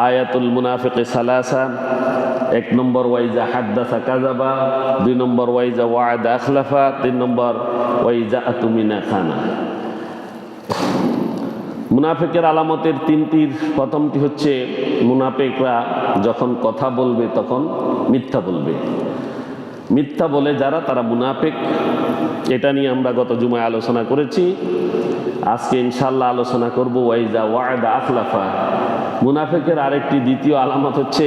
আয়াতুল মুনাফিক সালাসা, 1 নম্বর ওয়াইজা হাদ্দাসা কাযাবা, 2 নম্বর ওয়াইজা ওয়া'দা আখলাফা, 3 নম্বর ওয়াইজা আতুমিনা খানা। মুনাফিকের আলামতের 3টির প্রথমটি হচ্ছে মুনাফিকরা যখন কথা বলবে তখন মিথ্যা বলবে। মিথ্যা বলে যারা, তারা মুনাফিক। এটা নিয়ে আমরা গত জুমায় আলোচনা করেছি। আজকে ইনশাআল্লাহ আলোচনা করব ওয়াইজা ওয়া'দা আখলাফা। মুনাফিকের আরেকটি দ্বিতীয় আলামত হচ্ছে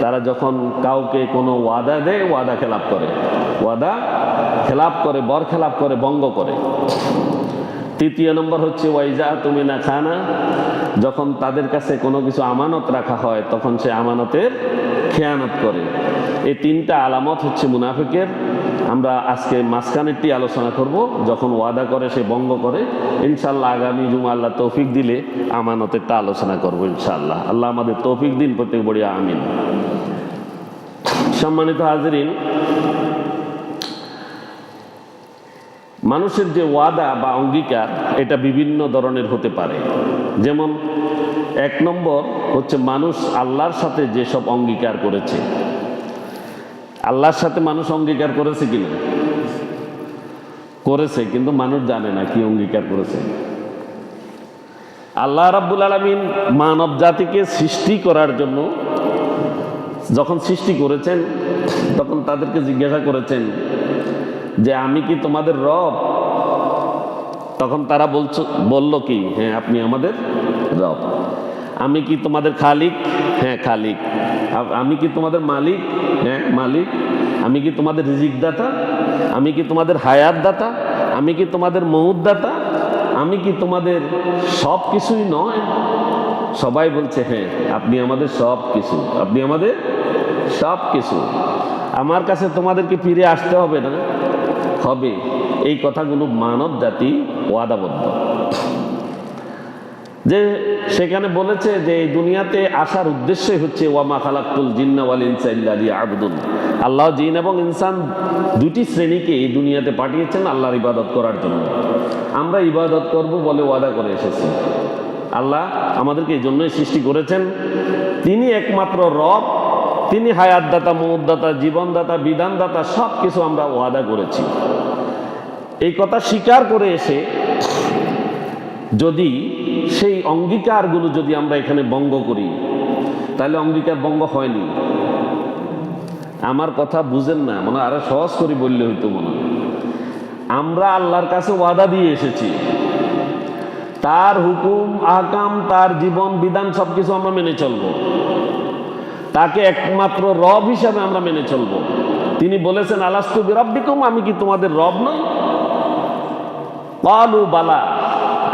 তারা যখন কাউকে কোনো ওয়াদা দেয়, ওয়াদা খেলাপ করে, ওয়াদা খেলাপ করে, বরখেলাপ করে, ভঙ্গ করে। 3 নম্বর হচ্ছে ওয়াইজা তুমিনা খানা, যখন তাদের কাছে কোনো কিছু আমানত রাখা হয় তখন সে আমানতের খেয়ানত করে। এই 3টা আলামত হচ্ছে মুনাফিকের। আমরা আজকে মাঝখানেরটি আলোচনা করব, যখন ওয়াদা করে সে ভঙ্গ করে। ইনশাআল্লাহ আগামী জুমা আল্লাহ তৌফিক দিলে আমানতেরটা আলোচনা করব ইনশাআল্লাহ। আল্লাহ আমাদের তৌফিক দিন, প্রত্যেক বড়িয়া আমিন। সম্মানিত হাজিরিন, মানুষের যে ওয়াদা বা অঙ্গীকার, এটা বিভিন্ন ধরনের হতে পারে। যেমন 1 নম্বর হচ্ছে মানুষ আল্লাহর সাথে যেসব অঙ্গীকার করেছে। আল্লাহর সাথে মানুষ অঙ্গীকার করেছে কিনা? করেছে, কিন্তু মানুষ জানে না কি অঙ্গীকার করেছে। আল্লাহ রাব্বুল আলামিন মানব জাতিকে সৃষ্টি করার জন্য যখন সৃষ্টি করেছেন তখন তাদেরকে জিজ্ঞাসা করেছেন যে আমি কি তোমাদের রব? তখন তারা বলল কি, হ্যাঁ আপনি আমাদের রব। আমি কি তোমাদের খালিক? হ্যাঁ খালিক। আমি কি তোমাদের মালিক? হ্যাঁ মালিক। আমি কি তোমাদের রিজিক দাতা? আমি কি তোমাদের হায়াত দাতা? আমি কি তোমাদের মউত দাতা? আমি কি তোমাদের সব কিছুই নয়? সবাই বলছে হ্যাঁ আপনি আমাদের সব কিছু, আপনি আমাদের সব কিছু। আমার কাছে তোমাদেরকে ফিরে আসতে হবে না? হবে। এই কথাগুলো মানব জাতি ওয়াদাবদ্ধ। যে সেখানে বলেছে যে এই দুনিয়াতে আসার উদ্দেশ্যই হচ্ছে ওয়ামা খালাকতুল জিন্না ওয়াল ইনসা ইল্লা লিয়াবুদুন। আল্লাহ জিন এবং ইনসান 2টি শ্রেণীকে এই দুনিয়াতে পাঠিয়েছেন আল্লাহর ইবাদত করার জন্য। আমরা ইবাদত করব বলে ওয়াদা করে এসেছি। আল্লাহ আমাদেরকে এই জন্যই সৃষ্টি করেছেন। তিনি একমাত্র রব, তিনি হায়াতদাতা, মউতদাতা, জীবনদাতা, বিধানদাতা, সব কিছু আমরা ওয়াদা করেছি। এই কথা স্বীকার করে এসে যদি সেই অঙ্গীকারগুলো যদি আমরা এখানে ভঙ্গ করি, তাহলে অঙ্গীকার ভঙ্গ হয়নি। আমার কথা বুঝেন না, মনে আরো সহজ করে বললে হইতো মনে। আমরা আল্লাহর কাছে ওয়াদা দিয়ে এসেছি, তার হুকুম আহকাম, তার জীবন বিধান সবকিছু আমরা মেনে চলবো। তাকে একমাত্র রব হিসাবে আমরা মেনে চলবো। তিনি বলেছেন আলাস্তু বিরাব্বিকুম, আমি কি তোমাদের রব নই? ক্বালু বালা,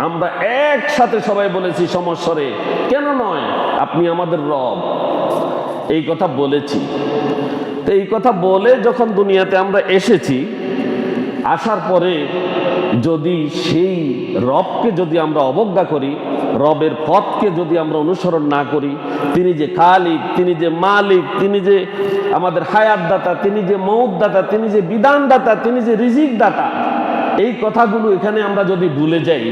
আমরা একসাথে সবাই বলেছি সমস্বরে, কেন নয়, আপনি আমাদের রব। এই কথা বলেছি। তো এই কথা বলে যখন দুনিয়াতে আমরা এসেছি, আসার পরে যদি সেই রবকে যদি আমরা অবজ্ঞা করি, রবের পথকে যদি আমরা অনুসরণ না করি, তিনি যে খালিক, তিনি যে মালিক, তিনি যে আমাদের হায়াত দাতা, তিনি যে মউত দাতা, তিনি যে বিধান দাতা, তিনি যে রিজিক দাতা, এই কথাগুলো এখানে আমরা যদি ভুলে যাই,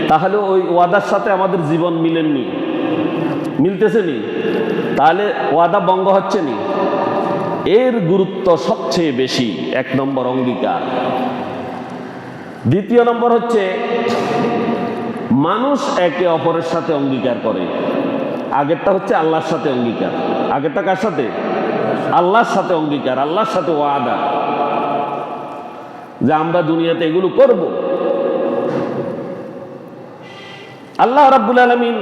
তাহলে ওই ওয়াদার সাথে আমাদের জীবন মিলেননি, মিলতেছে নি, তাহলে ওয়াদা ভঙ্গ হচ্ছে নি। এর গুরুত্ব সবচেয়ে বেশি। 1 নম্বর অঙ্গীকার। 2 নম্বর হচ্ছে মানুষ একে অপরের সাথে অঙ্গীকার করে। আগেরটা হচ্ছে আল্লাহর সাথে অঙ্গীকার। আগেরটা কার সাথে? আল্লাহর সাথে অঙ্গীকার, আল্লাহর সাথে ওয়াদা, যে আমরা দুনিয়াতে এগুলো করব। আল্লাহ রাব্বুল আলামিন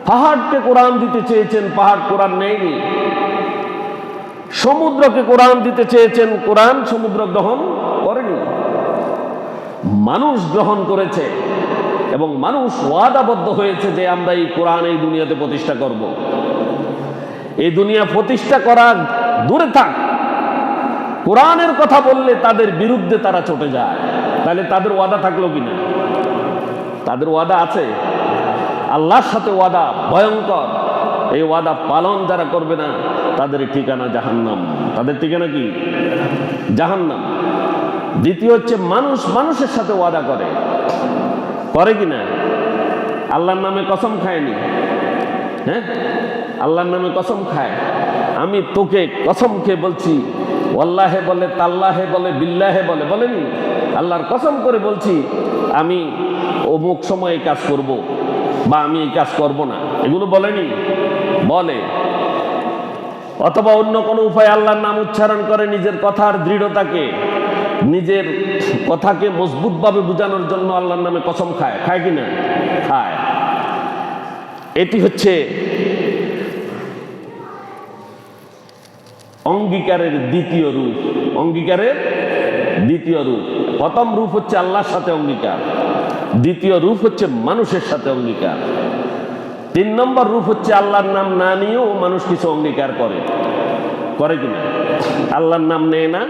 পাহাড়কে কোরআন দিতে চেয়েছেন, পাহাড় কোরআন নেয়নি। সমুদ্রকে কোরআন দিতে চেয়েছেন, কোরআন সমুদ্র গ্রহণ করেনি। মানুষ গ্রহণ করেছে এবং মানুষ ওয়াদাবদ্ধ হয়েছে যে আমরা এই কোরআন এই দুনিয়াতে প্রতিষ্ঠা করব। এই দুনিয়া প্রতিষ্ঠা করা দূরে থাক, কোরআনের কথা বললে তাদের বিরুদ্ধে তারা চটে যায়। তাহলে তাদের ওয়াদা থাকলো কিনা? তাদের ওয়াদা আছে। আল্লাহর সাথে ওয়াদা ভয়ঙ্কর। এই ওয়াদা পালন যারা করবে না, তাদের ঠিকানা জাহান্নাম। তাদের ঠিকানা কি? জাহান্নাম। 2 হচ্ছে মানুষ মানুষের সাথে ওয়াদা করে কিনা? আল্লাহর নামে কসম খায়নি, হ্যাঁ, আল্লাহর নামে কসম খায়। আমি তোকে কসম খেয়ে বলছি, ওয়াল্লাহে বলে, তাল্লাহে বলে, বিল্লাহে বলে, বলেনি? আল্লাহর কসম করে বলছি আমি অমুক সময় কাজ করব বা আমি এই কাজ করব না, এগুলো বলেনি? বলে। অথবা অন্য কোনো উপায়ে আল্লাহর নাম উচ্চারণ করে নিজের কথার দৃঢ়তাকে, নিজের কথাকে মজবুতভাবে বোঝানোর জন্য আল্লাহর নামে কসম খায়। খায় কিনা? খায়। এটি হচ্ছে অঙ্গীকারের দ্বিতীয় রূপ। অঙ্গীকারের দ্বিতীয় রূপ। প্রথম রূপ হচ্ছে আল্লাহর সাথে অঙ্গীকার, দ্বিতীয় রূপ হচ্ছে মানুষের সাথে অঙ্গীকার, 3 নম্বর রূপ হচ্ছে আল্লাহর নাম না নিয়েও মানুষ কিছু অঙ্গীকার করে। করে কিনা? আল্লাহর নাম নেয় না,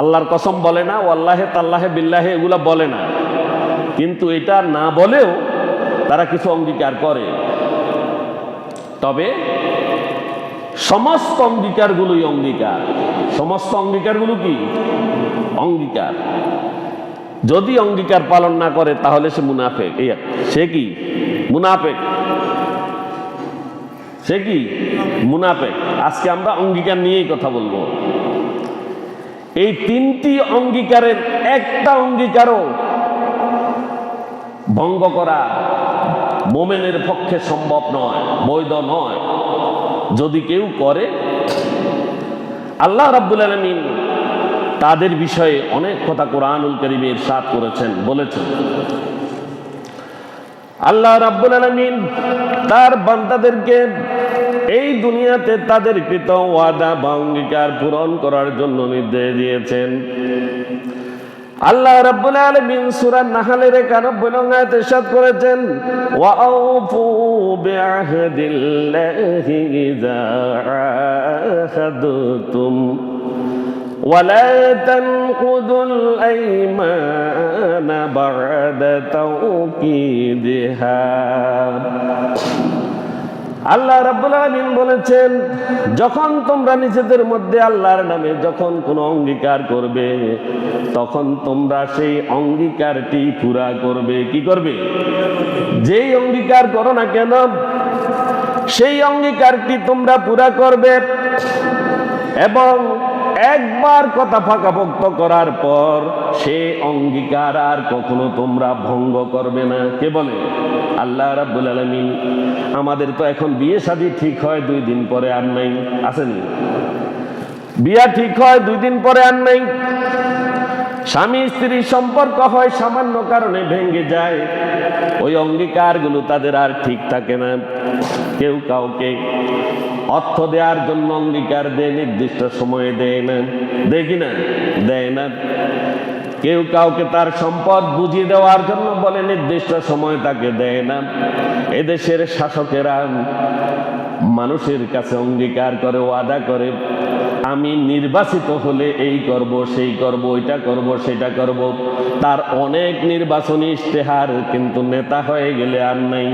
আল্লাহর কসম বলে না, ওয়াল্লাহে তাল্লাহে বিল্লাহে এগুলা বলে না, কিন্তু এটা না বলেও তারা কিছু অঙ্গীকার করে। তবে সমস্ত অঙ্গীকারগুলোই অঙ্গীকার। সমস্ত অঙ্গীকারগুলো কি? অঙ্গীকার। যদি অঙ্গীকার পালন না করে তাহলে সে মুনাফেক। সে কি? মুনাফেক। সে কি? মুনাফেক। আজকে আমরা অঙ্গীকার নিয়েই কথা বলবো। এই 3টি অঙ্গীকারের একটা অঙ্গীকারও ভঙ্গ করা মোমেনের পক্ষে সম্ভব নয়, বৈধ নয়। যদি কেউ করে, আল্লাহ রাব্বুল আলামিন তাদের বিষয়ে অনেক কথা কোরআনুল কারীমে ইরশাদ করেছেন, বলেছেন। আল্লাহ রাব্বুল আলামিন তার বান্দাদেরকে এই দুনিয়াতে তাদের কৃত ওয়াদা বা অঙ্গীকার পূরণ করার জন্য নির্দেশ দিয়েছেন। আল্লাহ রাব্বুল আলামিন সূরা নাহলের 91 নং আয়াতে ইরশাদ করেছেন, ওয়া আউফু বিআহদিল্লাহি ইযা আহাদতুম ওয়া লা তানকুদুল আইমানা বা'দা তাওকীদিহা। আল্লাহ রাব্বুল আলামিন বলেছেন, যখন তোমরা নিজেদের মধ্যে আল্লাহর নামে যখন কোনো অঙ্গীকার করবে, তখন তোমরা সেই অঙ্গীকারটি পুরা করবে। কি করবে? যেই অঙ্গীকার করো না কেন, সেই অঙ্গীকারটি তোমরা পুরা করবে। এবং একবার কথা পাকাপোক্ত করার পর সে অঙ্গীকার আর কখনো তোমরা ভঙ্গ করবে না। কে বলে? আল্লাহ রাব্বুল আলামিন। আমাদের তো এখন বিয়ে শাদী ঠিক হয় 2 দিন পরে আর নাই, আসেনি? বিয়া ঠিক হয় 2 দিন পরে আর নাই। স্বামী স্ত্রীর সম্পর্ক হয় সামান্য কারণে ভেঙে যায়, ওই অঙ্গীকারগুলো তাদের আর ঠিক থাকে না। কেউ কাউকে অর্থ দেওয়ার জন্য অঙ্গীকার দেয়, নির্দিষ্ট সময়ে দেয় না। দেখি না? দেয় না। কেউ কাউকে তার সম্পদ বুঝিয়ে দেওয়ার জন্য বলে, নির্দিষ্ট সময় তাকে দেয় না। এদেশের শাসকেরা মানুষের কাছে অঙ্গীকার করে, ওয়াদা করে, আমি নির্বাচিত হলে এই করব, সেই করব, ওইটা করব, সেটা করব। তার অনেক নির্বাচনী ইশতেহার, কিন্তু নেতা হয়ে গেলে আর নাই।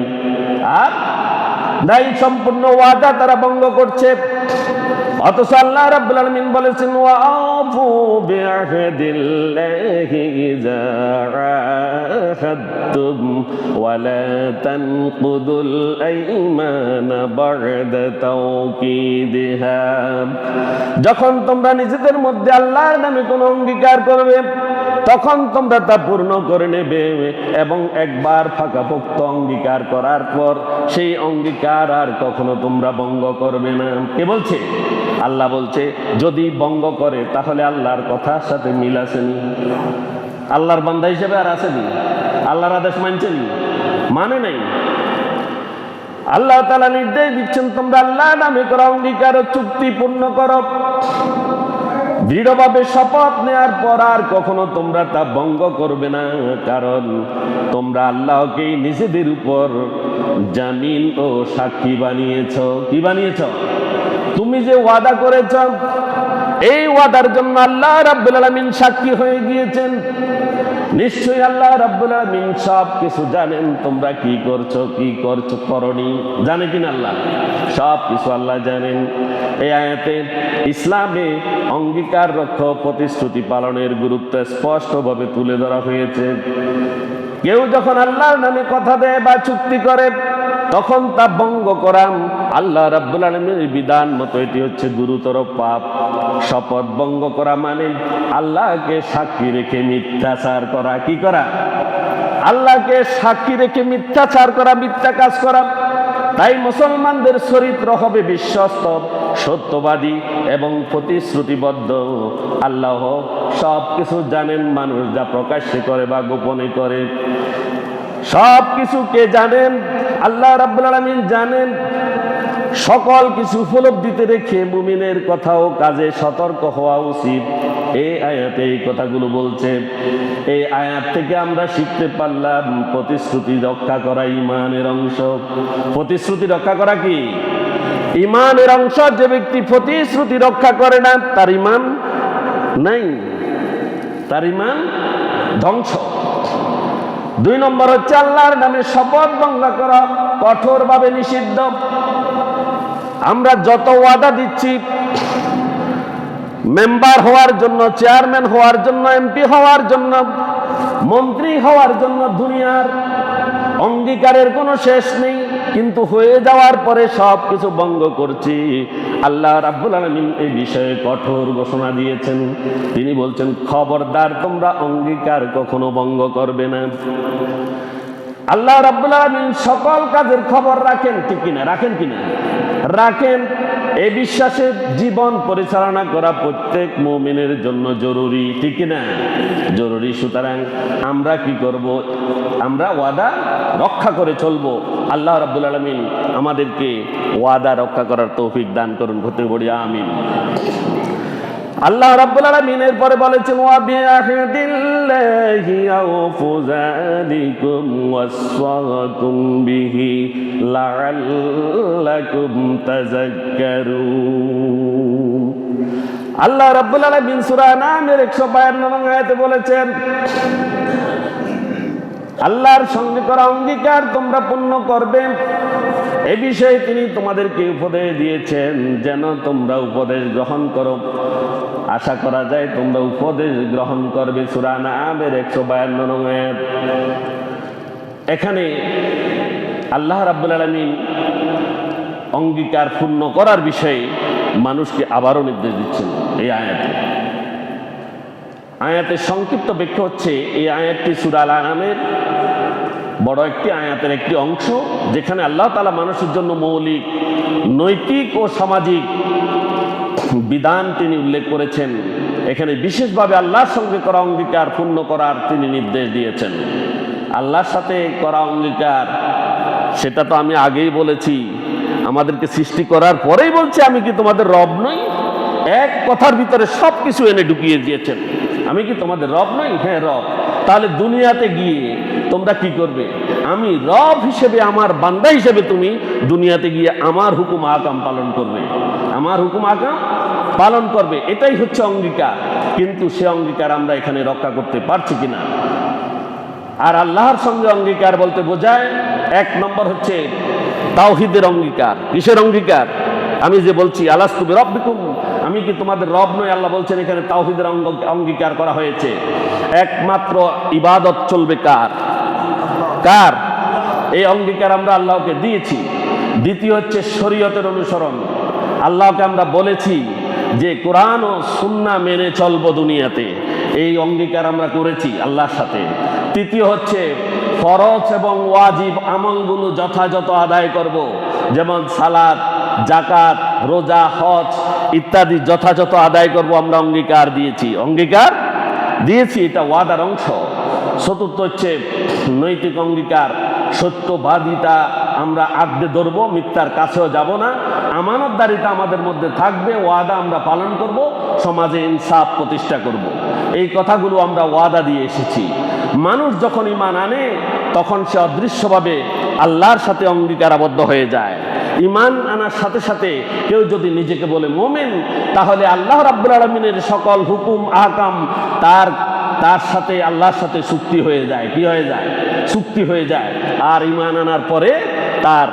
আর নাই, সম্পূর্ণ ওয়াদা তারা ভঙ্গ করছে। অথচ আল্লাহ রাব্বুল আলামিন বলেছেন, ওয়া আফু বিআহদিল্লাহি ইযা আহাদতুম ওয়া লা তানকুদুল আইমানা বা'দা তাওকীদিহা। যখন তোমরা নিজেদের মধ্যে আল্লাহর নামে কোনো অঙ্গীকার করবে, তখন তোমরা তা পূর্ণ করে নেবে এবং একবার পাকাপোক্ত অঙ্গীকার করার পর সেই অঙ্গীকার আর কখনো তোমরা ভঙ্গ করবে না। কে বলছে? আল্লাহ বলছে। যদি ভঙ্গ করে তাহলে আল্লাহর কথার সাথে মিল আসেনি, আল্লাহর বান্দা হিসেবে আর আসেনি, আল্লাহর আদেশ মানছেনি? মানে নাই। আল্লাহ তাআলা নির্দেশ দিচ্ছেন, তোমরা আল্লাহর নামে করা অঙ্গীকার ও চুক্তি পূর্ণ করো। দৃঢ়ভাবে শপথ নেওয়ার পর আর কখনো তোমরা তা ভঙ্গ করবে না, কারণ তোমরা আল্লাহকে নিজেদের উপর জামিন ও সাক্ষী বানিয়েছ। কি বানিয়েছ? তুমি যে ওয়াদা করেছ, এই ওয়াদার জন্য আল্লাহ রাব্বুল আলামিন সাক্ষী হয়ে গিয়েছেন। নিশ্চয়ই আল্লাহ রাব্বুল আলামিন সব কিছু জানেন, তোমরা কি করছো, কি করছো, করনি, জানে কিনা আল্লাহ? সব কিছু আল্লাহ জানেন। এই আয়াতে ইসলামে অঙ্গীকার রক্ষা, প্রতিশ্রুতি পালনের গুরুত্ব স্পষ্টভাবে তুলে ধরা হয়েছে। কেউ যখন আল্লাহর নামে কথা দেয় বা চুক্তি করে, তখন তা ভঙ্গ করা আল্লাহ রাব্বুল আলামিনের বিধান মতো এটি হচ্ছে গুরুতর পাপ। শপথ ভঙ্গ করা মানে আল্লাহকে সাক্ষী রেখে মিথ্যাচার করা। কি করা? আল্লাহকে সাক্ষী রেখে মিথ্যাচার করা, মিথ্যা কাজ করা। তাই মুসলমানদের চরিত্র হবে বিশ্বস্ত, সত্যবাদী এবং প্রতিশ্রুতিবদ্ধ। আল্লাহ সব কিছু জানেন, মানুষ যা প্রকাশ্যে করে বা গোপনে করে সব কিছু কে জানেন? আল্লাহ রাব্বুল আলামিন জানেন। সকল কিছু উপলব্ধিতে রেখে মুমিনের কথা ও কাজে সতর্ক হওয়া উচিত। এই আয়াতে এই কথাগুলো বলছে। এই আয়াত থেকে আমরা শিখতে পারলাম প্রতিশ্রুতি রক্ষা করা ঈমানের অংশ। প্রতিশ্রুতি রক্ষা করা কি ঈমানের অংশ। যে ব্যক্তি প্রতিশ্রুতি রক্ষা করে না তার ঈমান নাই, তার ঈমান ধ্বংস। 2 নম্বর হচ্ছে আল্লাহর নামে শপথ ভঙ্গ করা কঠোরভাবে নিষিদ্ধ। আমরা যত ওয়াদা দিচ্ছি মেম্বার হওয়ার জন্য, চেয়ারম্যান হওয়ার জন্য, এমপি হওয়ার জন্য, মন্ত্রী হওয়ার জন্য, দুনিয়ার অঙ্গীকারের কোনো শেষ নেই, কিন্তু হয়ে যাওয়ার পরে সব কিছু ভঙ্গ করছি। আল্লাহ রাব্বুল আলামিন এই বিষয়ে কঠোর ঘোষণা দিয়েছেন। তিনি বলছেন, খবরদার তোমরা অঙ্গীকার কখনো ভঙ্গ করবে না। আল্লাহ রাব্বুল আলামিন সকল কাজের খবর রাখেন, ঠিক কিনা? রাখেন কিনা? রাখেন। এই বিশ্বাসে জীবন পরিচালনা করা প্রত্যেক মুমিনের জন্য জরুরি, ঠিক কিনা? জরুরি। সুতরাং আমরা কি করব? আমরা ওয়াদা রক্ষা করে চলবো। আল্লাহ রাব্বুল আলামিন আমাদেরকে ওয়াদা রক্ষা করার তৌফিক দান করুন। ঘটে বলি আমিন। আল্লাহ রাব্বুল আলামিন এরপরে বলেছেন, ওয়া বিআহদিল্লাহি আউফু যালিকুম ওয়াসসাকুম বিহি লাআল্লাকুম তাযাক্কারুন। আল্লাহ রাব্বুল আলামিন সূরা নামের 152 নং আয়াতে বলেছেন, আল্লাহর সঙ্গে করা অঙ্গীকার তোমরা পূর্ণ করবে। এ বিষয়ে তিনি তোমাদেরকে উপদেশ দিয়েছেন যেন তোমরা উপদেশ গ্রহণ করো। আশা করা যায় তোমরা উপদেশ গ্রহণ করবে। সূরা নামের 152 নং আয়াত। এখানে আল্লাহ রাব্বুল আলামিন অঙ্গীকার পূর্ণ করার বিষয়ে মানুষকে আবারও নির্দেশ দিচ্ছেন এই আয়াতে। আয়াতের সংক্ষিপ্ত ব্যাখ্যা হচ্ছে, এই আয়াতটি সূরা আল-আনআমের বড় একটি আয়াতের একটি অংশ, যেখানে আল্লাহ তাআলা মানুষের জন্য মৌলিক নৈতিক ও সামাজিক বিধান তিনি উল্লেখ করেছেন। এখানে বিশেষভাবে আল্লাহর সঙ্গে করা অঙ্গীকার পূর্ণ করার তিনি নির্দেশ দিয়েছেন। আল্লাহর সাথে করা অঙ্গীকার, সেটা তো আমি আগেই বলেছি, আমাদেরকে সৃষ্টি করার পরেই বলছে, আমি কি তোমাদের রব নই? এক কথার ভিতরে সব কিছু এনে ঢুকিয়ে দিয়েছেন। আমি কি তোমাদের রব নই? হ্যাঁ, রব। তাহলে দুনিয়াতে গিয়ে তোমরা কি করবে? আমি রব হিসেবে, আমার বান্দা হিসেবে তুমি দুনিয়াতে গিয়ে আমার হুকুম আহকাম পালন করবে, আমার হুকুম আহকাম পালন করবে। এটাই হচ্ছে অঙ্গীকার। কিন্তু সে অঙ্গীকার আমরা এখানে রক্ষা করতে পারছি কিনা? আর আল্লাহর সঙ্গে অঙ্গীকার বলতে বোঝায়, 1 নম্বর হচ্ছে তাওহীদের অঙ্গীকার। কিসের অঙ্গীকার? আমি যে বলছি আলাস্তু বিরাব্বিকুম, আমি কি তোমাদের রব নই? আল্লাহ বলছেন এখানে তাওহীদের অঙ্গীকার করা হয়েছে। একমাত্র ইবাদত চলবে কার? কার? এই অঙ্গীকার আমরা আল্লাহকে দিয়েছি। দ্বিতীয় হচ্ছে শরীয়তের অনুসরণ। আল্লাহকে আমরা বলেছি যে কোরআন ও সুন্নাহ মেনে চলবো দুনিয়াতে, এই অঙ্গীকার আমরা করেছি আল্লাহর সাথে। তৃতীয় হচ্ছে ফরজ এবং ওয়াজিব আমলগুলো যথাযথ আদায় করব, যেমন সালাত, যাকাত, রোজা, হজ ইত্যাদি যথাযথ আদায় করব। আমরা অঙ্গীকার দিয়েছি, অঙ্গীকার দিয়েছি, এটা ওয়াদার অংশ। চতুর্থ হচ্ছে নৈতিক অঙ্গীকার, সত্যবাদিতা আমরা আঁকড়ে ধরবো, মিথ্যার কাছেও যাব না, আমানতদারিতা আমাদের মধ্যে থাকবে, ওয়াদা আমরা পালন করব, সমাজে ইনসাফ প্রতিষ্ঠা করব। এই কথাগুলো আমরা ওয়াদা দিয়ে এসেছি। মানুষ যখন ঈমান আনে তখন সে অদৃশ্যভাবে আল্লাহর সাথে অঙ্গীকারাবদ্ধ হয়ে যায়। ঈমান আনার সাথে সাথে কেউ যদি নিজেকে বলে মুমিন, তাহলে আল্লাহ রাব্বুল আলামিনের সকল হুকুম আহকাম তার সাথে আল্লাহর সাথে চুক্তি হয়ে যায়। কি হয়ে যায়? চুক্তি হয়ে যায়। আর ঈমান আনার পরে তার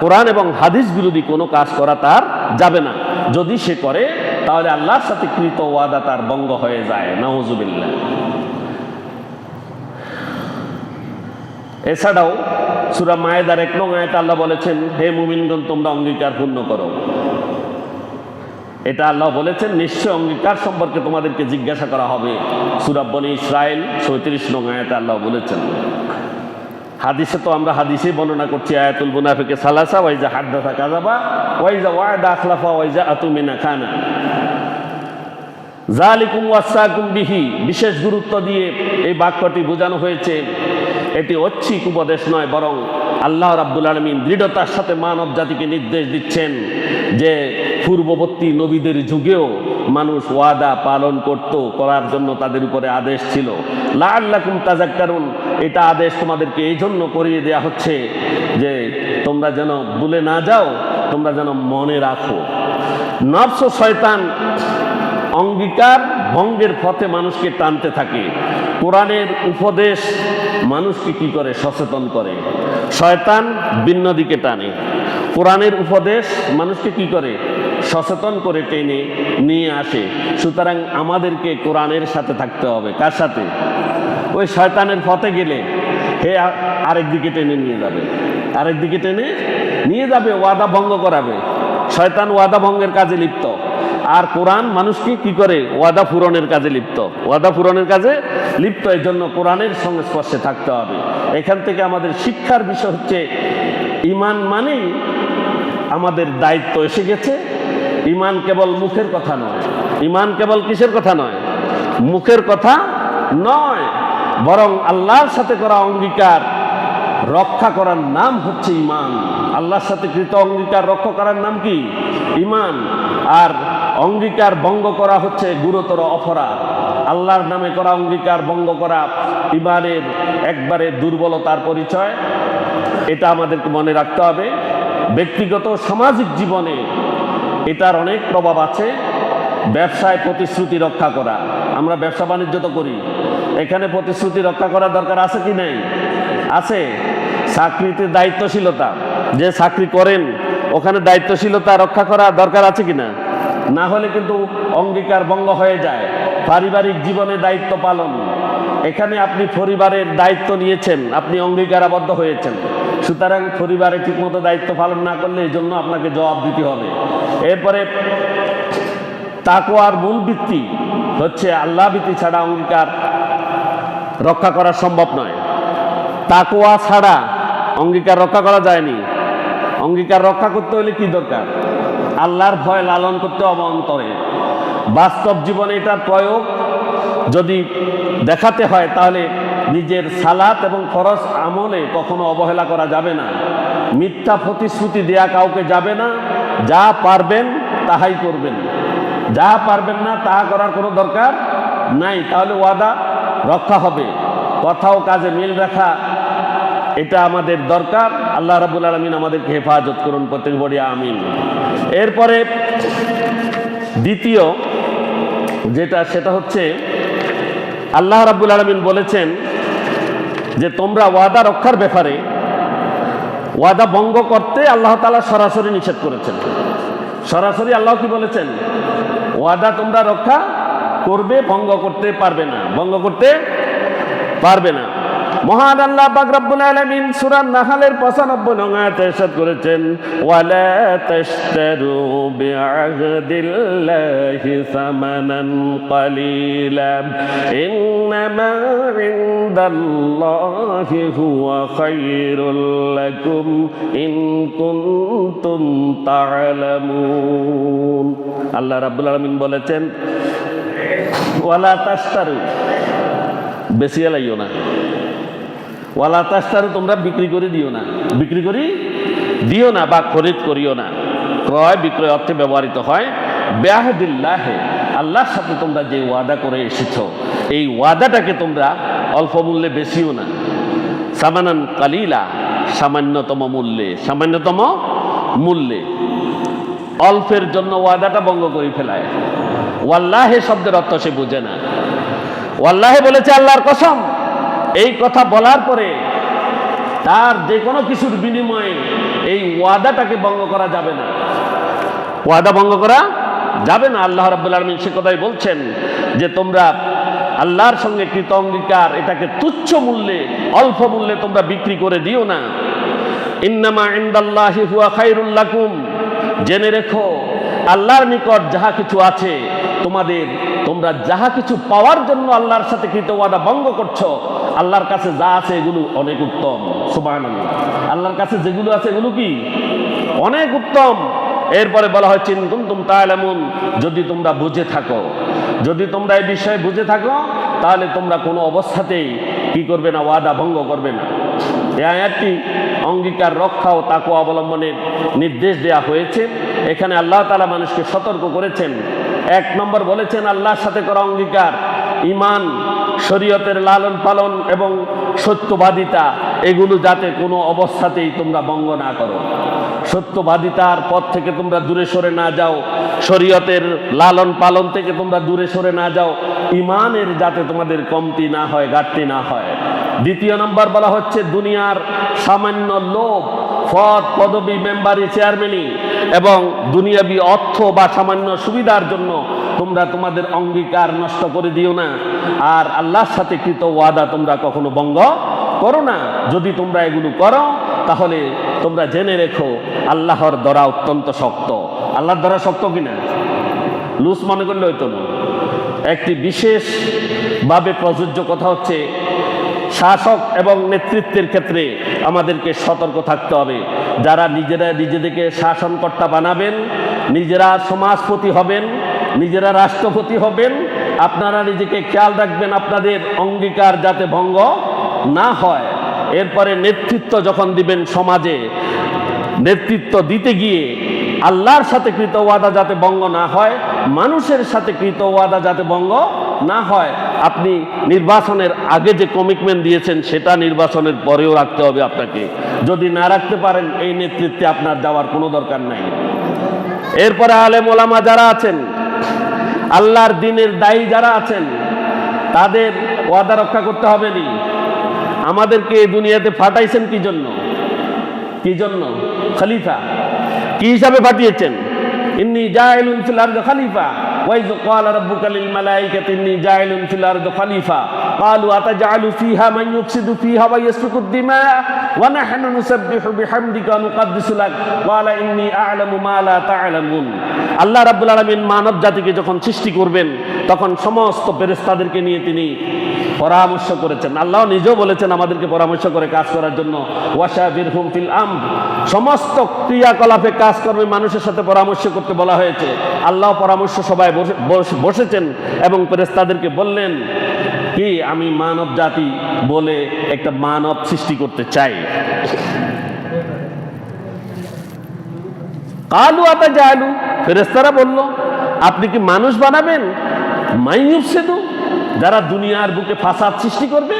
কোরআন এবং হাদিস বিরোধী কোনো কাজ করা তার যাবে না। যদি সে করে তাহলে আল্লাহর সাথে কৃত ওয়াদা তার ভঙ্গ হয়ে যায়। নাউজুবিল্লাহ। এছাড়াও সূরা মায়েদার 1 নং আয়াতে আল্লাহ বলেছেন, হে মুমিনগণ তোমরা অঙ্গীকার পূর্ণ করো। এটা আল্লাহ বলেছেন, নিশ্চয় অঙ্গীকার সম্পর্কে তোমাদেরকে জিজ্ঞাসা করা হবে। সূরা বনী ইসরাইল 34 নং আয়াতে আল্লাহ বলেছেন। হাদিসে তো আমরা হাদিসেই বর্ণনা করছি, আয়াতুল মুনাফিকে সালাসা ওয়াইজা হাদ্দাসা কাযাবা ওয়াইজা ওয়া'দা আখলাফা ওয়াইজা আতুমিনা খানা। যালিকুম ওয়াসাকুম বিহি, বিশেষ গুরুত্ব দিয়ে এই বাক্যটি বোঝানো হয়েছে। এটি ঐচ্ছিক উপদেশ নয়, বরং আল্লাহ রাব্বুল আলামিন দৃঢ়তার সাথে মানব জাতিকে নির্দেশ দিচ্ছেন যে পূর্ববর্তী নবীদের যুগেও মানুষ ওয়াদা পালন করার জন্য তাদের উপরে আদেশ ছিল। লাআল্লাকুম তাযাক্কারুন, এটা আদেশ তোমাদেরকে এই জন্য করিয়ে দেয়া হচ্ছে যে তোমরা যেন ভুলে না যাও, তোমরা যেন মনে রাখো। নফস ও শয়তান অঙ্গীকার ভঙ্গের পথে মানুষকে টানতে থাকে। কোরআনের উপদেশ মানুষকে কি করে? সচেতন করে। শয়তান ভিন্ন দিকে টানে। কোরআনের উপদেশ মানুষকে কি করে? সচেতন করে টেনে নিয়ে আসে। সুতরাং আমাদেরকে কোরআনের সাথে থাকতে হবে। কার সাথে? ওই শয়তানের পথে গেলে হে আরেক দিকে টেনে নিয়ে যাবে, আরেক দিকে টেনে নিয়ে যাবে, ওয়াদা ভঙ্গ করাবে। শয়তান ওয়াদা ভঙ্গের কাজে লিপ্ত, আর কোরআন মানুষকে কি করে? ওয়াদা পূরণের কাজে লিপ্ত, ওয়াদা পূরণের কাজে লিপ্ত। এই জন্য কোরআনের সংস্পর্শে থাকতে হবে। এখান থেকে আমাদের শিক্ষার বিষয় হচ্ছে, ঈমান মানেই আমাদের দায়িত্ব এসে গেছে। ঈমান কেবল মুখের কথা নয়, ঈমান কেবল কিসের কথা নয়? মুখের কথা নয়, বরং আল্লাহর সাথে করা অঙ্গীকার রক্ষা করার নাম হচ্ছে ঈমান। আল্লাহর সাথে কৃত অঙ্গীকার রক্ষা করার নাম কি? ঈমান। আর অঙ্গীকার ভঙ্গ করা হচ্ছে গুরুতর অপরাধ। আল্লাহর নামে করা অঙ্গীকার ভঙ্গ করা ঈমানের একবারে দুর্বলতার পরিচয়। এটা আমাদেরকে মনে রাখতে হবে। ব্যক্তিগত সামাজিক জীবনে এটার অনেক প্রভাব আছে। ব্যবসায় প্রতিশ্রুতি রক্ষা করা, আমরা ব্যবসা বাণিজ্য তো করি, এখানে প্রতিশ্রুতি রক্ষা করার দরকার আছে কি নেই? আছে। চাকরিতে দায়িত্বশীলতা, যে চাকরি করেন ওখানে দায়িত্বশীলতা রক্ষা করা দরকার আছে কিনা? না হলে কিন্তু অঙ্গীকার ভঙ্গ হয়ে যায়। পারিবারিক জীবনে দায়িত্ব পালন, এখানে আপনি পরিবারের দায়িত্ব নিয়েছেন, আপনি অঙ্গীকারাবদ্ধ হয়েছেন। সুতরাং পরিবারে ঠিকমতো দায়িত্ব পালন না করলে এই জন্য আপনাকে জবাব দিতে হবে। এরপরে তাকওয়ার মূল ভিত্তি হচ্ছে আল্লাহ ভীতি ছাড়া অঙ্গীকার রক্ষা করা সম্ভব নয়। তাকওয়া ছাড়া অঙ্গীকার রক্ষা করা যায়নি। অঙ্গীকার রক্ষা করতে হলে কি দরকার? আল্লাহর ভয় লালন করতে হবে অন্তরে। বাস্তব জীবনে এটার প্রয়োগ যদি দেখাতে হয় তাহলে নিজের সালাত এবং ফরজ আমলে কখনো অবহেলা করা যাবে না। মিথ্যা প্রতিশ্রুতি দেয়া কাউকে যাবে না। যা পারবেন তাহাই করবেন, যা পারবেন না তাহা করার কোনো দরকার নাই। তাহলে ওয়াদা রক্ষা হবে। কথা ও কাজে মিল রাখা, এটা আমাদের দরকার। আল্লাহ রাব্বুল আলামিন আমাদেরকে হেফাজত করুন, প্রত্যেক বড়ি আমিন। এরপরে দ্বিতীয় যেটা, সেটা হচ্ছে আল্লাহ রাব্বুল আলামিন বলেছেন যে তোমরা ওয়াদা রক্ষার ব্যাপারে ওয়াদা ভঙ্গ করতে আল্লাহ তাআলা সরাসরি নিষেধ করেছেন। সরাসরি আল্লাহ কি বলেছেন? ওয়াদা তোমরা রক্ষা করবে, ভঙ্গ করতে পারবে না, ভঙ্গ করতে পারবে না। মহান আল্লাহ পাক রব্বুল আলামিন সূরা নাহলের 95 নং আয়াতে ইরশাদ করেছেন, ওয়ালা তাশতারু বিআহদিল্লাহি সামানান কালিলা ইন্নামা ইনদাল্লাহি হুয়া খায়রুল লাকুম ইন কুনতুম তা'লামুন। আল্লাহ রাব্বুল আলামিন বলেছেন, ওয়ালা তাশতারু, বেশি লাইও না। ওয়ালা তাশতারু, তোমরা বিক্রি করে দিও না, বিক্রি করি দিও না বা খরিদ করিও না। ক্রয় বিক্রয় অর্থে ব্যবহৃত হয়। বিআহদিল্লাহি, আল্লাহর সাথে তোমরা যে ওয়াদা করে এসেছো এই ওয়াদাটাকে তোমরা অল্প মূল্যে বেশিও না। সামানান কালিলা, সামান্যতম মূল্যে, সামান্যতম মূল্যে। অল্পের জন্য ওয়াদাটা ভঙ্গ করে ফেলায়। ওয়াল্লাহি শব্দের অর্থ সে বুঝে না। ওয়াল্লাহি বলেছে আল্লাহর কসম। এই কথা বলার পরে তার যে কোনো কিছুর বিনিময়ে এই ওয়াদাটাকে ভঙ্গ করা যাবে না, ওয়াদা ভঙ্গ করা যাবে না। আল্লাহ রাব্বুল আলামিন সে কথাই বলছেন যে তোমরা আল্লাহর সঙ্গে কৃত অঙ্গীকার এটাকে তুচ্ছ মূল্যে, অল্প মূল্যে তোমরা বিক্রি করে দিও না। ইন্নামা ইনদাল্লাহি হুয়া খায়রুল লাকুম, জেনে রেখো আল্লাহর নিকট যাহা কিছু আছে তোমাদের, তোমরা যাহা কিছু পাওয়ার জন্য আল্লাহর সাথে কৃত ওয়াদা ভঙ্গ করছো, আল্লাহর কাছে যা আছে এগুলো অনেক উত্তম। সুবহানাল্লাহ, আল্লাহর কাছে যেগুলো আছে এগুলো কি অনেক উত্তম। এরপরে বলা হয় ইন কুনতুম তা'লামুন, যদি তোমরা বুঝে থাকো, যদি তোমরা এই বিষয়ে বুঝে থাকো তাহলে তোমরা কোনো অবস্থাতেই কি করবে না, ওয়াদা ভঙ্গ করবে না। এই আয়াতটি অঙ্গীকার রক্ষা ও তাকওয়া অবলম্বনের নির্দেশ দেয়া হয়েছে। এখানে আল্লাহ তাআলা মানুষকে সতর্ক করেছেন। 1 নম্বর বলেছেন আল্লাহর সাথে করা অঙ্গীকার, ঈমান, শরীয়তের লালন পালন এবং সত্যবাদিতা, এগুলো যাতে কোনো অবস্থাতেই তোমরা ভঙ্গ না করো। সত্যবাদিতার পথ থেকে তোমরা দূরে সরে না যাও, শরীয়তের লালন পালন থেকে তোমরা দূরে সরে না যাও, ঈমানের যাতে তোমাদের কমতি না হয়, ঘাটতি না হয়। 2 নম্বর বলা হচ্ছে দুনিয়ার সামান্য লোভ, পদ পদবি, মেম্বারি, চেয়ারম্যানি এবং দুনিয়াবি অর্থ বা সামান্য সুবিধার জন্য তোমরা তোমাদের অঙ্গীকার নষ্ট করে দিও না। আর আল্লাহর সাথে কৃত ওয়াদা তোমরা কখনো ভঙ্গ করো না। যদি তোমরা এগুলো করো তাহলে তোমরা জেনে রেখো আল্লাহর ধরা অত্যন্ত শক্ত। আল্লাহর ধরা শক্ত কিনা লুজ মনে করলে হইতো না। একটি বিশেষভাবে প্রযোজ্য কথা হচ্ছে শাসক এবং নেতৃত্বের ক্ষেত্রে আমাদেরকে সতর্ক থাকতে হবে। যারা নিজেরা নিজেদেরকে শাসনকর্তা বানাবেন, নিজেরা সমাজপতি হবেন, নিজেরা রাষ্ট্রপতি হবেন, আপনারা নিজেকে খেয়াল রাখবেন আপনাদের অঙ্গীকার যাতে ভঙ্গ না হয়। এরপরে নেতৃত্ব যখন দিবেন সমাজে, নেতৃত্ব দিতে গিয়ে আল্লাহর সাথে কৃত ওয়াদা যাতে ভঙ্গ না হয়, মানুষের সাথে কৃত ওয়াদা যাতে ভঙ্গ না হয়। আপনি নির্বাচনের আগে যে কমিটমেন্ট দিয়েছেন সেটা নির্বাচনের পরেও রাখতে হবে আপনাকে। যদি না রাখতে পারেন এই নেতৃত্বে আপনার যাওয়ার কোনো দরকার নাই। এরপরে আলেম ওলামা যারা আছেন, আল্লাহর দ্বীনের দায়ী যারা আছেন, তাদের ওয়াদা রক্ষা করতে হবে নি। আমাদেরকে এই দুনিয়াতে পাঠাইছেন কি জন্য? কি জন্য? খলিফা। কি হিসাবে পাঠিয়েছেন? ইন্নী জাইলুন ফিল আরদি খলিফা ওয়া ইয ক্বালা রাব্বুকা লিল মালাইকাতি ইন্নী জাইলুন ফিল আরদি খলিফা ক্বালু আতাজআলু ফিহা মান ইউফসিদু ফিহা ওয়া ইয়াসফিকু দিমা ওয়া নাহনু নুসাব্বিহু বিহামদিকা ওয়া নুকদ্দিসু লাক ক্বালা ইন্নী আ'লামু মা লা তা'লামুন। আল্লাহ রাব্বুল আলামিন মানব জাতিকে যখন সৃষ্টি করবেন তখন সমস্ত ফেরেশতাদেরকে নিয়ে তিনি পরামর্শ করেছেন। আল্লাহ নিজেও বলেছেন আমাদেরকে পরামর্শ করে কাজ করার জন্য, ওয়াশাবিরহুম ফিল আমর, সমস্ত ক্রিয়াকলাপে কাজকর্মে মানুষের সাথে পরামর্শ করতে বলা হয়েছে। আল্লাহ পরামর্শ সবাই বসেছেন এবং ফেরেশতাদেরকে বললেন কি, আমি মানব জাতি বলে একটা মানব সৃষ্টি করতে চাই। কালু আতাজালু, ফেরেশতারা বলল আপনি কি মানুষ বানাবেন? মাইয়ুফসিদু, যারা দুনিয়ার বুকে ফাসাদ সৃষ্টি করবে,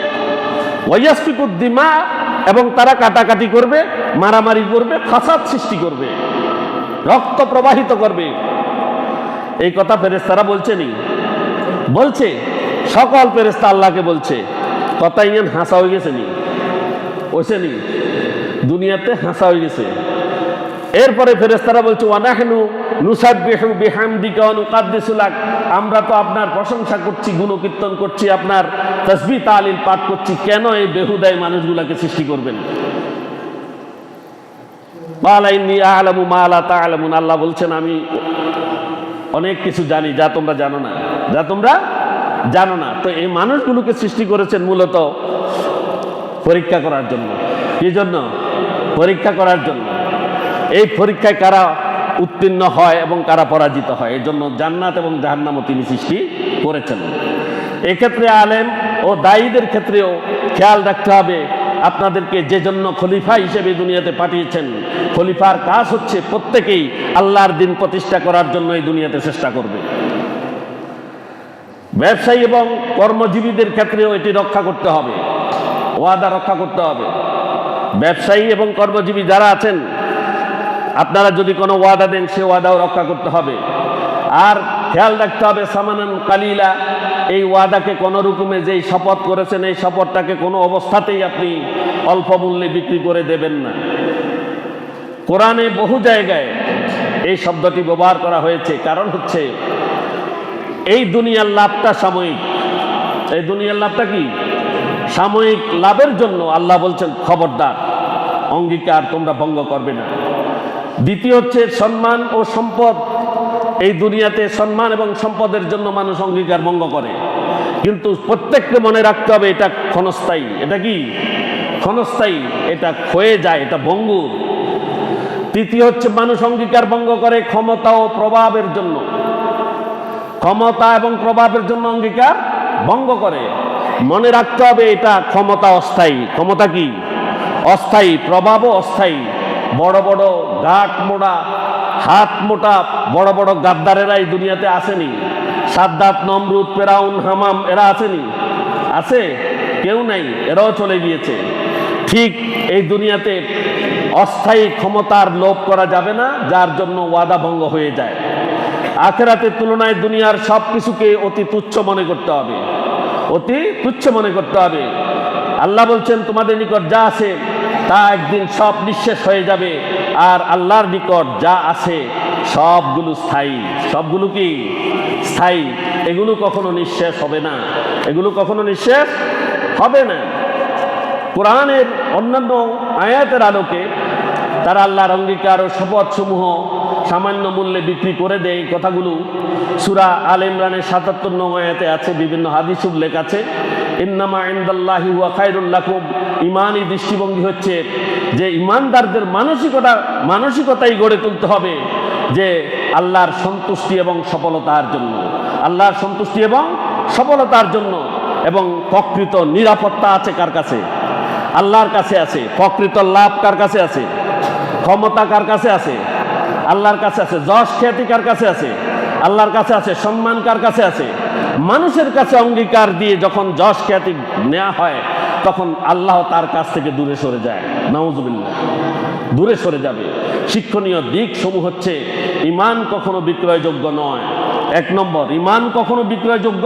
ওয়ায়াসফিকুদ দিমা, এবং তারা কাটাকাটি করবে, মারামারি করবে, ফাসাদ সৃষ্টি করবে, রক্ত প্রবাহিত করবে। এই কথা ফেরেশতারা বলছেনি? বলছে। সকল ফেরেশতা আল্লাহকে বলছে। কথা ইয়ান হাসা হয়ে গেছে নি? ওইসেনি দুনিয়াতে হাসা হয়ে গেছে। এরপরে ফেরেশতারা বলছে ওয়া নাহনু নুসাব্বিহু বিহামদিকা ওয়া নুকদ্দিসু লাক, আমরা তো আপনার প্রশংসা করছি, গুণকীর্তন করছি, আপনার তাসবিহ তাহলিল পাঠ করছি, কেন এই বেহুদাই মানুষগুলাকে সৃষ্টি করবেন? ক্বালা ইন্নী আ'লামু মা লা তা'লামুন, আল্লাহ বলছেন আমি অনেক কিছু জানি যা তোমরা জানো না, যা তোমরা জানো না। তো এই মানুষগুলোকে সৃষ্টি করেছেন মূলত পরীক্ষা করার জন্য। কি জন্য? পরীক্ষা করার জন্য। এই পরীক্ষায় কারা উত্তীর্ণ হয় এবং কারা পরাজিত হয়, এই জন্য জান্নাত এবং জাহান্নামও তিনি সৃষ্টি করেছেন। এক্ষেত্রে আলেম ও দায়ীদের ক্ষেত্রেও খেয়াল রাখতে হবে, আপনাদেরকে যে জন্য খলিফা হিসেবে দুনিয়াতে পাঠিয়েছেন, খলিফার কাজ হচ্ছে প্রত্যেকেই আল্লাহর দ্বীন প্রতিষ্ঠা করার জন্য এই দুনিয়াতে চেষ্টা করবে। ব্যবসায়ী এবং কর্মজীবীদের ক্ষেত্রেও এটি রক্ষা করতে হবে, ওয়াদা রক্ষা করতে হবে। ব্যবসায়ী এবং কর্মজীবী যারা আছেন, আপনারা যদি কোনো ওয়াদা দেন সে ওয়াদাও রক্ষা করতে হবে। আর খেয়াল রাখতে হবে সামানান কালিলা, এই ওয়াদাকে কোনো রকমে যেই শপথ করেছেন এই শপথটাকে কোনো অবস্থাতেই আপনি অল্প মূল্যে বিক্রি করে দেবেন না। কোরআনে বহু জায়গায় এই শব্দটি ব্যবহার করা হয়েছে, কারণ হচ্ছে এই দুনিয়ার লাভটা সাময়িক, এই দুনিয়ার লাভটা কি? সাময়িক লাভের জন্য আল্লাহ বলছেন খবরদার, অঙ্গীকার তোমরা ভঙ্গ করবে না। দ্বিতীয় হচ্ছে সম্মান ও সম্পদ। এই দুনিয়াতে সম্মান এবং সম্পদের জন্য মানুষ অঙ্গীকার ভঙ্গ করে, কিন্তু প্রত্যেককে মনে রাখতে হবে এটা ক্ষণস্থায়ী। এটা কি? ক্ষণস্থায়ী, এটা ক্ষয়ে যায়, এটা ভঙ্গুর। তৃতীয় হচ্ছে মানুষ অঙ্গীকার ভঙ্গ করে ক্ষমতা ও প্রভাবের জন্য। ক্ষমতা এবং প্রভাবের জন্য অঙ্গীকার ভঙ্গ করে। মনে রাখতে হবে এটা ক্ষমতা অস্থায়ী। ক্ষমতা কি? অস্থায়ী। প্রভাবও অস্থায়ী। বড় বড় গাঁট মোটা, হাত মোটা বড় বড় গাদ্দারেরা এই দুনিয়াতে আসেনি? সাদ্দাত, নমরুদ, ফেরাউন, হামাম এরা আসেনি? আছে? কেউ নাই, এরাও চলে গিয়েছে। ঠিক এই দুনিয়াতে অস্থায়ী ক্ষমতার লোভ করা যাবে না, যার জন্য ওয়াদা ভঙ্গ হয়ে যায়। আখিরাতের তুলনায় দুনিয়ার সব কিছুকে অতি তুচ্ছ মনে করতে হবে, অতি তুচ্ছ মনে করতে হবে। আল্লাহ বলছেন তোমাদের নিকট যা আছে তা একদিন সব নিঃশেষ হয়ে যাবে, আর আল্লাহর নিকট যা আছে সবগুলো স্থায়ী। সবগুলো কি? স্থায়ী। এগুলো কখনো নিঃশেষ হবে না, এগুলো কখনো নিঃশেষ হবে না। কোরআনের অন্যান্য আয়াতের আলোকে তারা আল্লাহর অঙ্গীকার ও শপথ সমূহ সামান্য মূল্যে বিক্রি করে দেয়। কথাগুলো সূরা আল ইমরানের ৭৭ নং আয়াতে আছে, বিভিন্ন হাদিসে উল্লেখ আছে। ইন্নামা ইনদাল্লাহি হুয়া খায়রুল লাকুম। ইমানি দৃষ্টিভঙ্গি হচ্ছে যে ইমানদারদের মানসিকতাই গড়ে তুলতে হবে যে আল্লাহর সন্তুষ্টি এবং সফলতার জন্য, আল্লাহর সন্তুষ্টি এবং সফলতার জন্য। এবং প্রকৃত নিরাপত্তা আছে কার কাছে? আল্লাহর কাছে আছে। প্রকৃত লাভ কার কাছে আছে? ক্ষমতা কার কাছে আছে? আল্লাহর কাছে আছে। যশ খ্যাতি কার কাছে আছে? আল্লাহর কাছে আছে। সম্মান কার কাছে আছে? মানুষের কাছে অঙ্গীকার দিয়ে যখন যশ খ্যাতি নেওয়া হয় তখন আল্লাহ তার কাছ থেকে দূরে সরে যায়। নাউজুবিল্লাহ, দূরে সরে যাবে। শিক্ষণীয় দিক সমূহ হচ্ছে ঈমান কখনো বিক্রয়যোগ্য নয়। ১ নম্বর, ঈমান কখনো বিক্রয়যোগ্য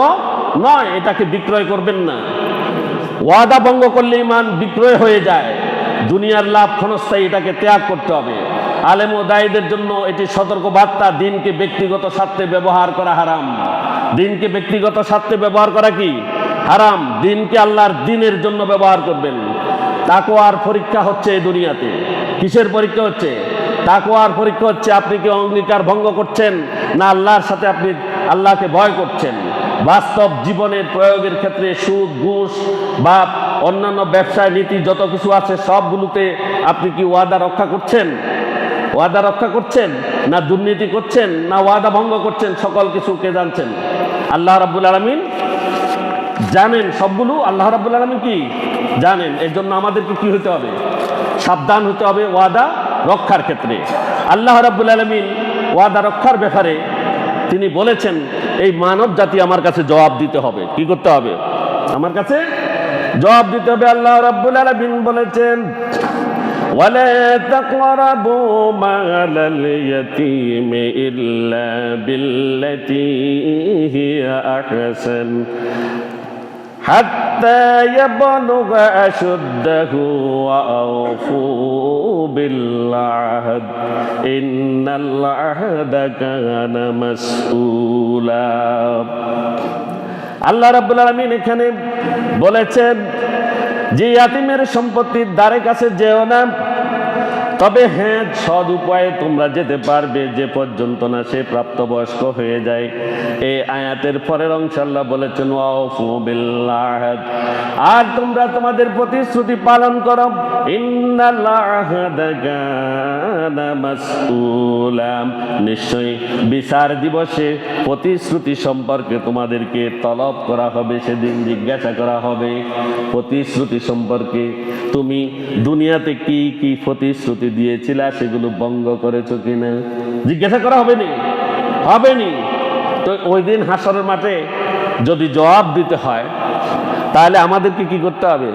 নয়, এটাকে বিক্রয় করবেন না। ওয়াদা ভঙ্গ করলে ঈমান বিক্রয় হয়ে যায়। দুনিয়ার লাভ ক্ষণস্থায়ী, এটাকে ত্যাগ করতে হবে। আলেম ও দায়ীদের জন্য এটি সতর্ক বার্তা, দিনকে ব্যক্তিগত স্বার্থে ব্যবহার করা হারাম। দিনকে ব্যক্তিগত স্বার্থে ব্যবহার করা কি? হারাম। দিনকে আল্লাহর দিনের জন্য ব্যবহার করবেন। তাকওয়ার পরীক্ষা হচ্ছে এই দুনিয়াতে। কিসের পরীক্ষা হচ্ছে? তাকওয়ার পরীক্ষা হচ্ছে আপনি কি অঙ্গীকার ভঙ্গ করছেন না আল্লাহর সাথে আপনি আল্লাহকে ভয় করছেন। বাস্তব জীবনের প্রয়োগের ক্ষেত্রে সুদ, ঘুষ বা অন্যান্য ব্যবসায় নীতি যত কিছু আছে সবগুলোতে আপনি কি ওয়াদা রক্ষা করছেন? ওয়াদা রক্ষা করছেন না দুর্নীতি করছেন না ওয়াদা ভঙ্গ করছেন? সকল কিছু কে জানছেন? আল্লাহ রাব্বুল আলামিন জানেন। সবগুলো আল্লাহ রাব্বুল আলামিন কি জানেন। এর জন্য আমাদেরকে কি হতে হবে? সাবধান হতে হবে ওয়াদা রক্ষার ক্ষেত্রে। আল্লাহ রাব্বুল আলামিন ওয়াদা রক্ষার ব্যাপারে তিনি বলেছেন এই মানব জাতি আমার কাছে জবাব দিতে হবে। কি করতে হবে? আমার কাছে জবাব দিতে হবে। আল্লাহ রাব্বুল আলামিন বলেছেন ولا تقربوا مال اليتيم إلا بالتي هي أحسن حتى يبلغ أشده وأوفوا بالعهد إن العهد كان مسؤولا। আল্লাহ রাব্বুল আলামিন এখানে বলেছেন যে ইয়াতিমের সম্পত্তির ধারে কাছে যেও না, তবে হ্যাঁ সৎ উপায়ে তোমরা যেতে পারবে যে পর্যন্ত না সে প্রাপ্তবয়স্ক হয়ে যায়। এই আয়াতের পরের অংশ আল্লাহ বলেছেন ওয়াউফু বিল আহদ, আর তোমরা তোমাদের প্রতিশ্রুতি পালন করো। ইন্নাল আহদা কানা মাসউলা, নিশ্চয়ই বিচার দিবসে প্রতিশ্রুতি সম্পর্কে তোমাদেরকে তলব করা হবে, সেদিন জিজ্ঞাসা করা হবে প্রতিশ্রুতি সম্পর্কে। তুমি দুনিয়াতে কি কি প্রতিশ্রুতি দিয়েছিলা সেগুলো ভঙ্গ করেছো কিনা জিজ্ঞাসা করা হবে নি? হবে নি। তো ওই দিন হাসরের মাঠে যদি জবাব দিতে হয় তাহলে আমাদেরকে কি করতে হবে?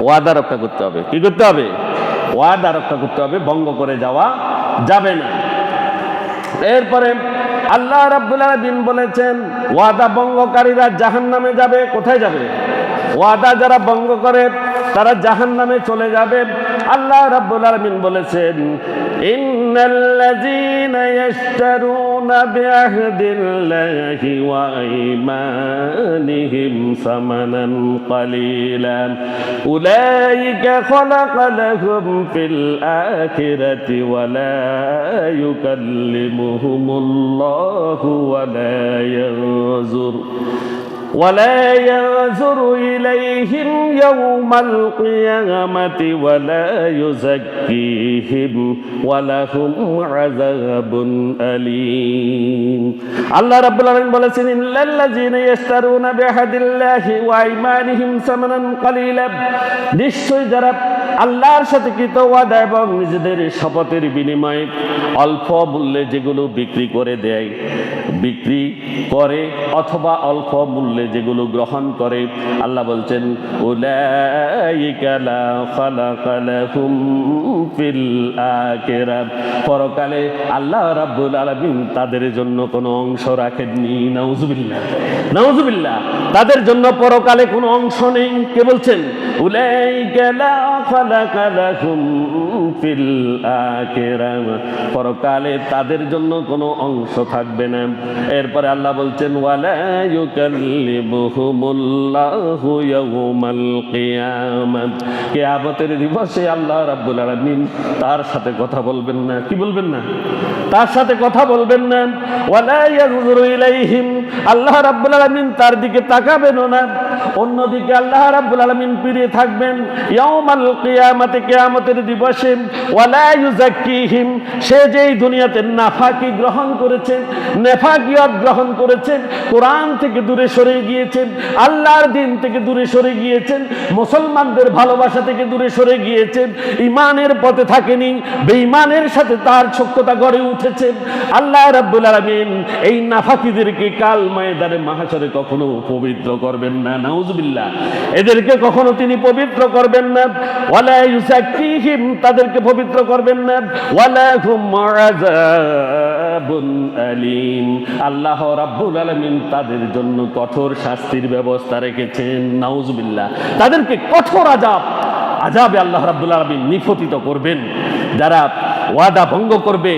ওয়াদা রক্ষা করতে হবে। কি করতে হবে? ওয়াদা রক্ষা করতে হবে, ভঙ্গ করে যাওয়া যাবে না। এরপরে আল্লাহ রাব্বুল আলামিন বলেছেন ওয়াদা ভঙ্গকারীরা জাহান্নামে যাবে। কোথায় যাবে? ওয়াদা যারা ভঙ্গ করে তারা জাহান্নামে চলে যাবে। আল্লাহ রাব্বুল আলামিন বলেছেন, ইন্নাল্লাযীনা ইয়াশতারুনা বিআহদিল্লাহি ওয়া আইমানিহিম সামানান কালীলান উলাইকা খালাকা লাহুম ফিল আখিরাতি ওয়া লা ইউকাল্লিমুহুমুল্লাহু ولا ينظر إليهم يوم القيامة ولا يزكيهم ولهم عذاب أليم আল্লাহ রাব্বুল আলামিন বলেছেন, ইল্লাল্লাযীনা ইয়াশতারুনা বিআহদিল্লাহি ওয়া আইমানিহিম সামানান কালীলা, নিশ্চয় যারা আল্লাহর সাথে কৃত ওয়াদা এবং নিজেদের শপথের বিনিময়ে অল্প মূল্যে যেগুলো বিক্রি করে অথবা অল্প মূল্যে যেগুলো গ্রহণ করে, আল্লাহ বলছেন, উলাইকা লা খালাকা লাহুম ফিল আখিরাত, পরকালে আল্লাহ রাব্বুল আলামিন তাদের জন্য কোনো অংশ রাখেননি। নাউজুবিল্লাহ, নাউজুবিল্লাহ, তাদের জন্য পরকালে কোনো অংশ নেই। কে বলছেন? উলাইকা লা খালাকা লাহুম ফিল আখিরাত, পরকালে তাদের জন্য কোনো অংশ থাকবে না। এরপরে আল্লাহ বলছেন, ওয়ালা ইউকাল্লিমুহুমুল্লাহু ইয়াওমাল কিয়ামাত, কিয়ামতের দিবসে আল্লাহ রাব্বুল আলামিন তার সাথে কথা বলবেন না। কি বলবেন না? তার সাথে কথা বলবেন না। ওয়ালা ইয়ানজুরু ইলাইহিম, আল্লাহ রাব্বুল আলামিন তার দিকে তাকাবেন না। অন্যদিকে আল্লাহ রাব্বুল আলামিন ফিরে থাকবেন ইয়াওমাল কিয়ামাতে, কিয়ামতের দিবসে। ওয়ালা ইউযাক্কিহিম, সে যেই দুনিয়াতে নাফাকি গ্রহণ করেছেন, নেফাকিয়ত গ্রহণ করেছেন, কোরআন থেকে দূরে সরে গিয়েছেন, আল্লাহর দিন থেকে দূরে সরে গিয়েছেন, মুসলমানদের ভালোবাসা থেকে দূরে সরে গিয়েছেন, ঈমানের পথে থাকেনি, বেঈমানের সাথে তার সখ্যতা গড়ে উঠেছে, আল্লাহ রাব্বুল আলামিন এই নাফাকিদেরকে কাল ময়দানে মাহশরে কখনো পবিত্র করবেন না। নাউজুবিল্লাহ, এদেরকে কখনো তিনি পবিত্র করবেন না। ওয়ালা ইউযাক্কিহিম, তাদেরকে পবিত্র করবেন না। ওয়ালা হুম আযাবুন আলীম, আল্লাহ রাব্বুল আলামিন তাদের জন্য কঠোর শাস্তির ব্যবস্থা রেখেছেন। নাউজুবিল্লাহ, তাদেরকে কঠোর আযাবে আল্লাহ রাব্বুল আলামিন নিপতিত করবেন। যারা ওয়াদা ভঙ্গ করবে,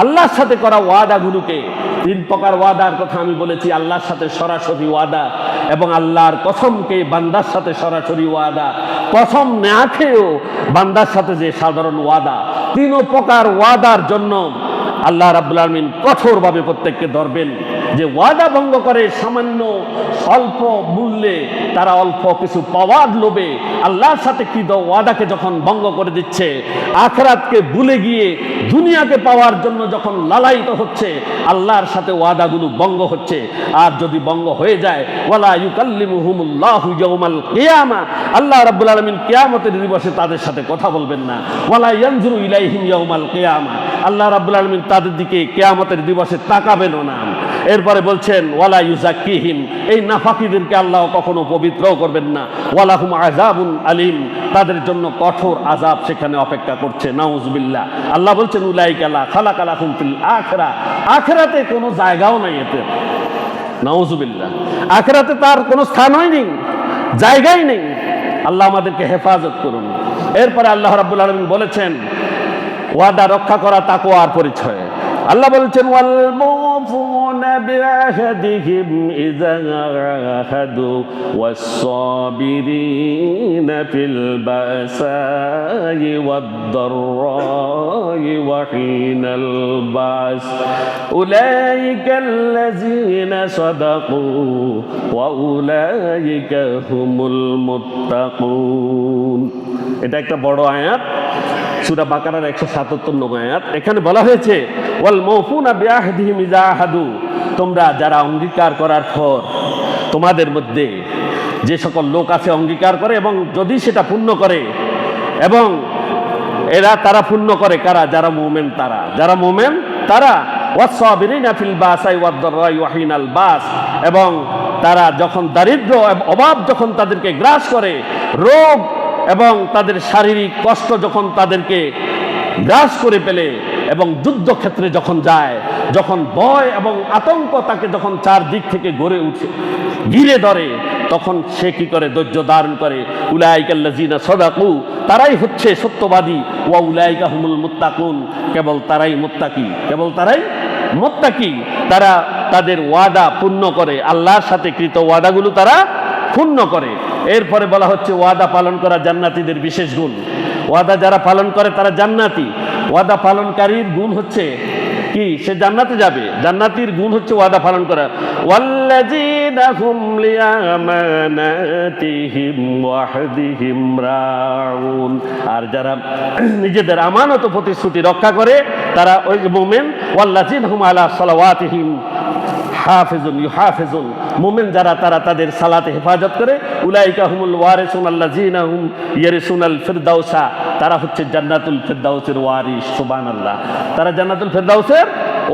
আল্লাহর সাথে করা ওয়াদাগুলোকে, তিন প্রকার ওয়াদার কথা আমি বলেছি, আল্লাহর সাথে সরাসরি ওয়াদা এবং আল্লাহর কসমকে বান্দার সাথে সরাসরি ওয়াদা, কসম না খেয়েও বান্দার সাথে যে সাধারণ ওয়াদা, তিন প্রকার ওয়াদার জন্য আল্লাহ রাব্বুল আলামিন কঠোরভাবে প্রত্যেককে ধরবেন। যে ওয়াদা ভঙ্গ করে সামান্য অল্প মূল্যে, তারা অল্প কিছু পাওয়ার লোভে আল্লাহর সাথে কৃত ওয়াদাকে যখন ভঙ্গ করে দিচ্ছে, আখিরাতকে ভুলে গিয়ে দুনিয়াকে পাওয়ার জন্য যখন লালায়িত হচ্ছে, আল্লাহর সাথে ওয়াদাগুলো ভঙ্গ হচ্ছে। আর যদি ভঙ্গ হয়ে যায়, ওয়ালা ইউকাল্লিমুহুমুল্লাহু ইয়াওমাল কিয়ামা, আল্লাহ রাব্বুল আলামিন কিয়ামতের দিবসে তাদের সাথে কথা বলবেন না। ওয়ালা ইয়ানজুরু ইলাইহিম ইয়াওমাল কিয়ামা, আল্লাহ রাব্বুল আলামিন তাদের দিকে কিয়ামতের দিবসে তাকাবেনও না। এরপরে বলছেন, ওয়ালা ইউযাক্কিহিম, এই নাফাকিদেরকে আল্লাহ কখনো পবিত্রও করবেন না। ওয়ালাহুম আযাবুন আলীম, তাদের জন্য কঠোর আযাব সেখানে অপেক্ষা করছে। নাউজুবিল্লাহ, আল্লাহ বলছেন, উলাইকা লা খালাকা লাহুম ফিল আখিরা, আখিরাতে কোনো জায়গাও নাই এতে। নাউজুবিল্লাহ, আখিরাতে তার কোনো স্থানই নেই, জায়গাই নেই। আল্লাহ আমাদেরকে হেফাজত করুন। এরপরে আল্লাহ রাব্বুল আলামিন বলেছেন, ওয়াদা রক্ষা করা তাকওয়ার পরিচয়। আল্লাহ বলছেন, ওয়াল মুফুনা বিআহদিহিম ইযা আহাদু ওয়াস সাবিরিনা ফিল বাসাই ওয়াদ দাররাই ওয়া হিনাল বাস উলাইকাল্লাযীনা সাদাকু ওয়া উলাইকা হুমুল মুত্তাকুন। এটা একটা বড় আয়াত, সূরা বাকারার 177 নম্বর আয়াত। এখানে বলা হয়েছে, ওয়াল মাউফুনা বিআহদিহিম ইযা আহাদু, তোমরা যারা অঙ্গীকার করার পর, তোমাদের মধ্যে যে সকল লোক আছে অঙ্গীকার করে এবং যদি সেটা পূর্ণ করে, এবং তারা পূর্ণ করে কারা? যারা মুমিন, তারা ওয়াস-সাবিরিনা ফিল বাসাই ওয়াদ দাররাই ওয়া হিনাল বাস, এবং তারা যখন দারিদ্র অভাব যখন তাদেরকে গ্রাস করে, রোগ এবং তাদের শারীরিক কষ্ট যখন তাদেরকে গ্রাস করে ফেলে, এবং যুদ্ধক্ষেত্রে যখন যায়, যখন ভয় এবং আতঙ্ক তাকে যখন চারদিক থেকে গড়ে উঠে ঘিরে ধরে, তখন সে কি করে? ধৈর্য ধারণ করে। উলাইকাল্লাযিনা সাদাকু, তারাই হচ্ছে সত্যবাদী। ওয়া উলাইকা হুমুল মুত্তাকুন, কেবল তারাই মুত্তাকি, কেবল তারাই মুত্তাকি। তারা তাদের ওয়াদা পূর্ণ করে, আল্লাহর সাথে কৃত ওয়াদাগুলো তারা পূর্ণ করে। এরপরে বলা হচ্ছে ওয়াদা পালন করা জান্নাতীদের বিশেষ গুণ। ওয়াদা যারা পালন করে তারা জান্নাতি। ওয়াদা পালনকারীর গুণ হচ্ছে কি? সে জান্নাতে যাবে। জান্নাতীর গুণ হচ্ছে ওয়াদা পালন করা। ওয়াল্লাযীনা হুম লিআমানাতিহিম ওয়া আহদিহিম রাউন, আর যারা নিজেদের আমানত ও প্রতিশ্রুতি রক্ষা করে তারা ওই মুমিন। ওয়াল্লাযীনা হুম আলা সালাওয়াতিহিম হাফিজুন ইউহাফিজুন, মুমিন যারা তারা তাদের সালাতে হেফাজত করে। উলাইকা হুমুল ওয়ারিসুন আল্লাযীনা হুম ইয়ারিসুনাল ফিরদাউসা, তারা হচ্ছে জান্নাতুল ফিরদাউসের ওয়ারিস। সুবহানাল্লাহ, তারা জান্নাতুল ফিরদাউসের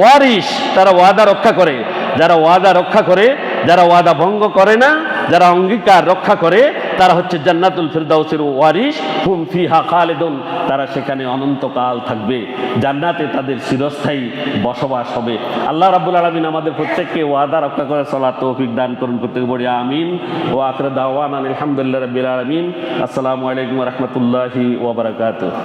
ওয়ারিস। তারা ওয়াদা রক্ষা করে। যারা ওয়াদা রক্ষা করে, যারা ওয়াদা ভঙ্গ করে না, যারা অঙ্গীকার রক্ষা করে, তারা হচ্ছে জান্নাতুল ফিরদাউসের ওয়ারিস। হুম ফিহা খালিদুন, তারা সেখানে অনন্তকাল থাকবে। জান্নাতে তাদের চিরস্থায়ী বসবাস হবে। আল্লাহ রাব্বুল আলামিন আমাদের প্রত্যেককে ওয়াদা রক্ষা করে চলার তৌফিক দান করুন। প্রত্যেক বলি আমিন। ওয়া আখিরু দাওয়ানা আলহামদুলিল্লাহি রাব্বিল আলামিন। আসসালামু আলাইকুম ওয়া রাহমাতুল্লাহি ওয়া বারাকাতুহু।